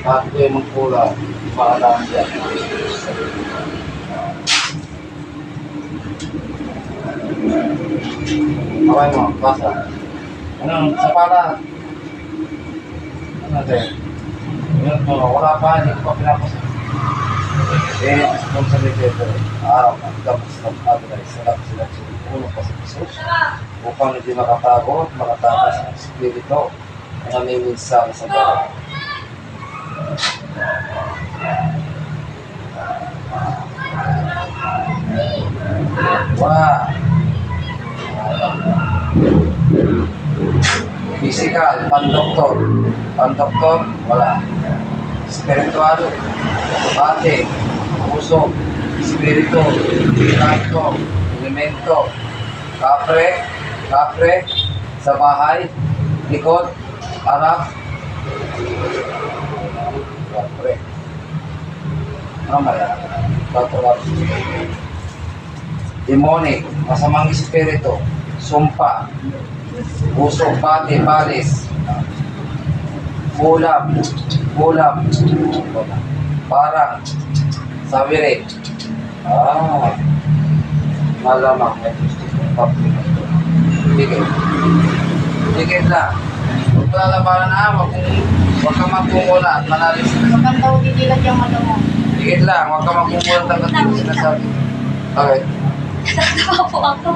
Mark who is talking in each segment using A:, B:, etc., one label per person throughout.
A: Bakit kayo magpula? Paalaan dyan. Kaway mo, basa. Ano, sa pala? Ano natin? Wala pa, hindi ko pa pinapasa. Responsibility ito. Araw ang dapat sa pag-advise sa lahat sila sinupuno pa sa Jesus upang hindi makatago at makatakas ang Espiritu na namiminsan sa bahay. Wow! Physical, pandoktor. Pandoktor, wala. Spiritual, bate, puso, spirito, pinagto, elemento, kapre, sa bahay, likod, harap, kapre. Mamaya, patulap. Demonic, masamang espiritu, sumpa, puso, bate, balis, Bulam, parang, sabirin. Malamang may gusto kong kapit. Dikit lang. Huwag lalabanan na, huwag ka magkumulat, manalis.
B: Huwag kang daw didilat yung mata mo.
A: Dikit lang, huwag ka magkumulat ang hindi sinasabi. Okay.
B: Tatawa po ako.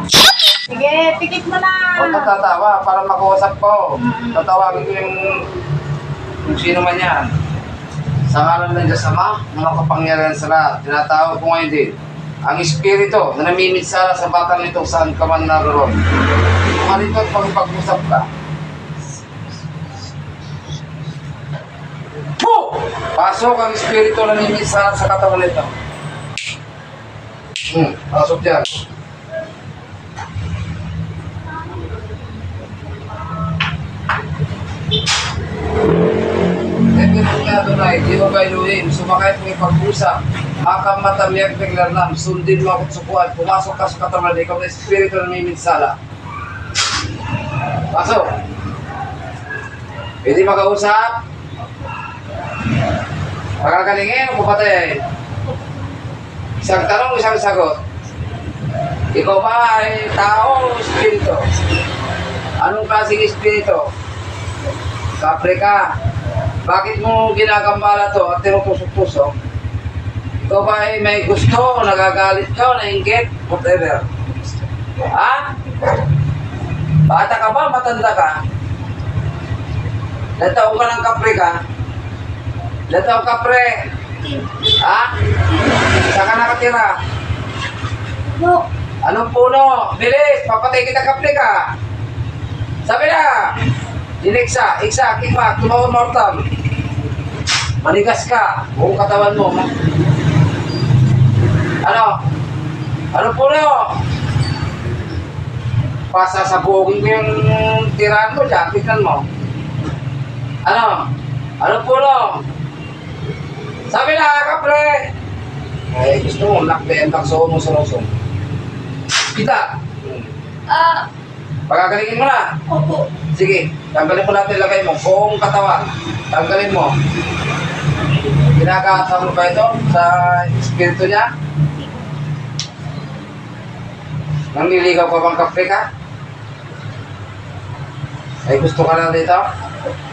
B: Sige, pikit mo na.
A: Huwag ka tatawa para makausap ko. Tatawagin ko yung kung sino man yan. Sa ngalan ng Diyos Ama, mga kapangyarihan sa lahat, tinatawag ko ngayon din ang Espiritu na namimitsala sa batang nito saan ka man naroon. Kumalito at pag-usap ka. Pasok ang Espiritu na namimitsala sa katawan nito. Pasok dyan. Adonai, di mo kailuhin, sumakay kong ipag-usap, makang matamiyag paglarnam, sundin mo akong sukuan, pumasok ka sa katawan, ikaw na Espiritu na miminsala. Pasok! Pwede makausap? Pagkakalingin o papatay? Isang tanong, isang sagot. Ikaw ba ay tao o Espiritu? Anong klaseng Espiritu? Kapre ka. Bakit mo ginagambala to at tinutusok-tusok? Ikaw ba ay may gusto, nagagalit ka, nainggit, whatever? Ha? Bata ka ba? Matanda ka? Ilan taong ka ng kapre ka? Ilan taong kapre? Ha? Saan ka nakatira?
B: No.
A: Anong puno? Bilis! Papatay kita kapre ka! Sabi na! Diniksa, iksa, kipak, tumawag mortam. Manigas ka, buong katawan mo. Ano puno? Pasasabugin ko yung tirahan mo dyan, tignan mo. Ano puno? Sabi na, kapre! Ay, gusto mo, nakbayan takso mo sa rosong. Kita! Pagagalingin mo na.
B: Opo.
A: Sige, tanggalin mo natin lagay mo. Buong katawan. Tanggalin mo. Ginagawa mo ba ito sa espiritu niya? Nangliligaw ka bang kape ka? Ay gusto ka na dito?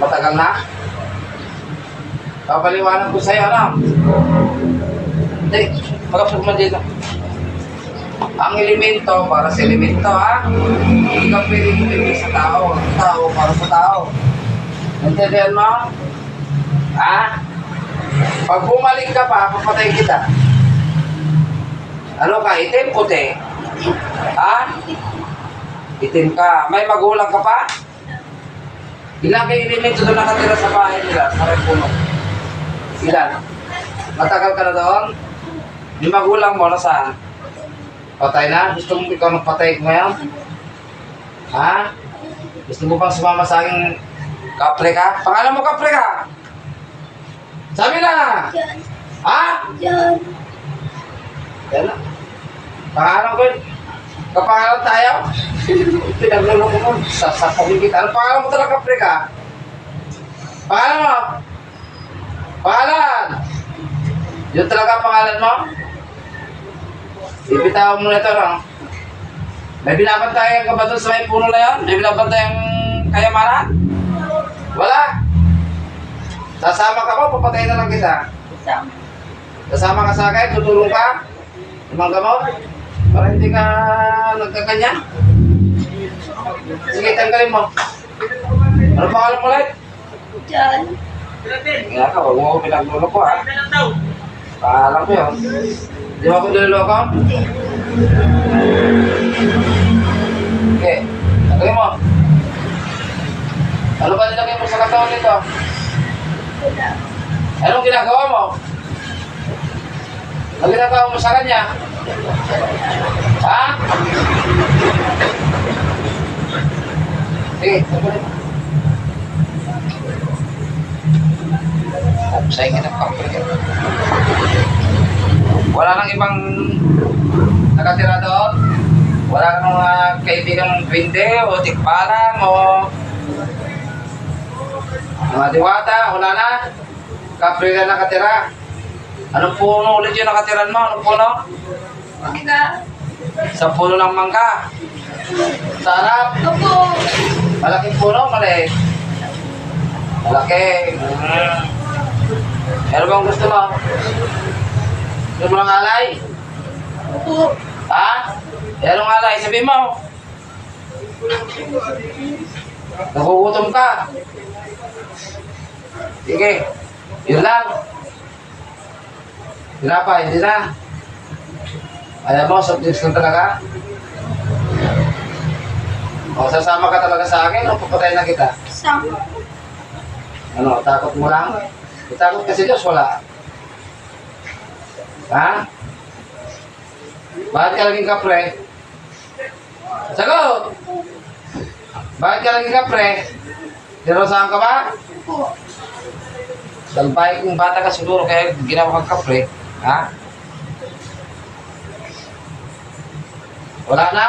A: Matagal na? Papaliwanag ko sa'yo, ano? Hindi, magapag mo dito. Ang elemento para sa elemento, ha? Hindi ka pwede kumibig sa tao. Tao para sa tao. Nandiyan mo? Ha? Pag bumalik ka pa, papatay kita. Ano ka? Itim, puti? Ha? Itim ka. May magulang ka pa? Ilang kayo elemento doon nakatira sa bahay nila? Sa Repuno? Ilan? Matagal ka na doon? Yung magulang mo, nasaan? Patay na? Gusto mo ikaw magpatay ko ngayon? Ha? Gusto mo bang sumama sa aking kapre ka? Pangalan mo kapre ka? Sabi na!
B: Yan.
A: Ha?
B: Yan.
A: Yan na. Pangalan ko yun. Kapangalan tayo? Pinagluloko mo. Sasapagin kita. Ano pangalan mo talaga, pre ka? Pangalan mo? Pangalan! Yun talaga pangalan mo? Ibitawan mo na ito, no? May binabantayan ka ba doon sa may puno na yan? May binabantayan kayamanan? Wala! Sasama ka ba? Papatayin na lang kita.
B: Isang.
A: Sasama ka sa akin? Tutulong ka? Limang gamot? Para hindi ka nagkaganyan? Sige, tanggalin mo. Ano pangalan mo ulit?
B: Diyan.
A: Nga ka, huwag mo ako pinagluloko ha. Paalam ko yun. Di mo ako niloloko? Okay, tanggalin mo. Ano ba nilagay mo sa katawan nito?
B: Wala.
A: Anong ginagawa mo? Anong ginagawa mo sa kanya? Ha? Sige, tanggalin mo. Saya kita kapag wala nang ibang nakatira doon. Wala kang mga kaibigang pinde o tikpalan o mga diwata. Wala na. Kapre na nakatira. Anong puno ulit yung nakatiran mo? Anong puno?
B: Mangga.
A: Sa puno ng mangga. Sa harap.
B: Opo.
A: Malaking puno, maliit. Malaki. Ano bang gusto mo? Gusto mo ng alay?
B: Opo.
A: Ha? Eh, anong alay? Sabihin mo. Nagugutom ka. Sige. Yun lang. Tinapay, hindi na. Ayaw mo, subjects lang talaga. O, sasama ka talaga sa akin o papatay na kita?
B: Isang.
A: Ano, takot mo lang? Takot kasi Diyos, wala. Ha? Bakit ka naging kapre? Sagot! Bakit ka naging kapre? Dinusahan ka ba?
B: Opo.
A: Dalbay kung bata ka siguro kaya ginawa kang kapre. Ha? Wala na?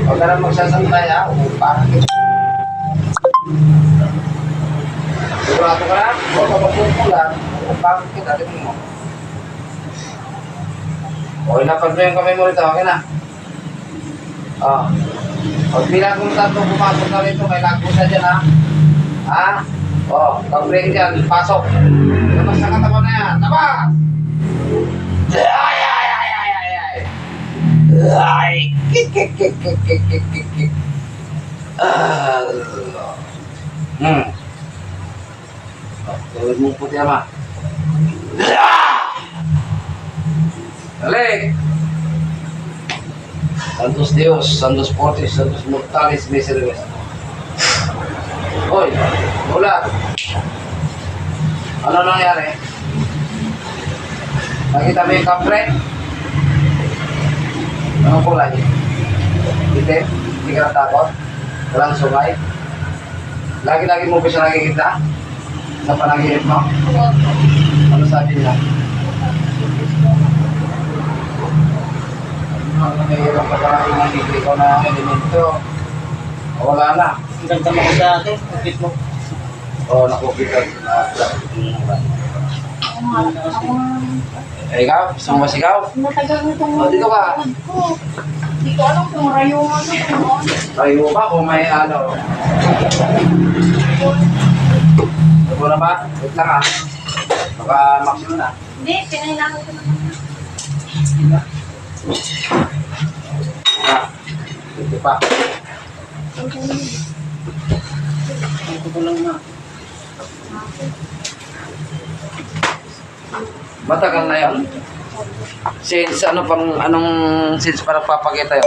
A: Huwag ka na magsasantay ha? Upakan kita. Sigurado ka na? Huwag ka magpupulan. Upakan kita. Tingin mo. O, inapad mo yung kamay mo rito. Okay na? O. Pag bilang kung tatlo pumasok na rito, may lagos na dyan ha? Ha? O, pag-break dyan, pasok. Labas na katawan na yan. Labas! Ay, ay, ay, ay, ay, ay. Ay, kik, kik, kik, kik, kik, kik, kik, kik. Tawid mo puti ama. Balik! Santos Dios, Santos Fortis, Santos Mortalis, Misereres. Hoy, wala. Ano nangyari? Nakita mo yung kapre? Anong kulay? Hindi? Hindi ka natakot? Walang sungay? Lagi-lagi mo ba siya nakikita? Sa panaginip mo?
B: Opo.
A: Ano sabi niya? Mayroon pa parang hindi ko na elemento. Wala na.
C: Ang ganda mo ko sa akin, kapit mo.
A: Oo, nakukita. Eh, ikaw? Gusto mo ba sigaw?
B: Matagal na itong
A: O, dito ka.
B: ko. Hindi ko alam kung rayungan ko kung ano.
A: Tayo ba kung may ano? Ito na ba? Wait lang ah. Baka maximum na.
B: Hindi, pinailangan ko naman.
A: Ah, ito pa.
C: Ito ko lang na.
A: Matagal na yan. Since ano pang, anong since para papakita yun?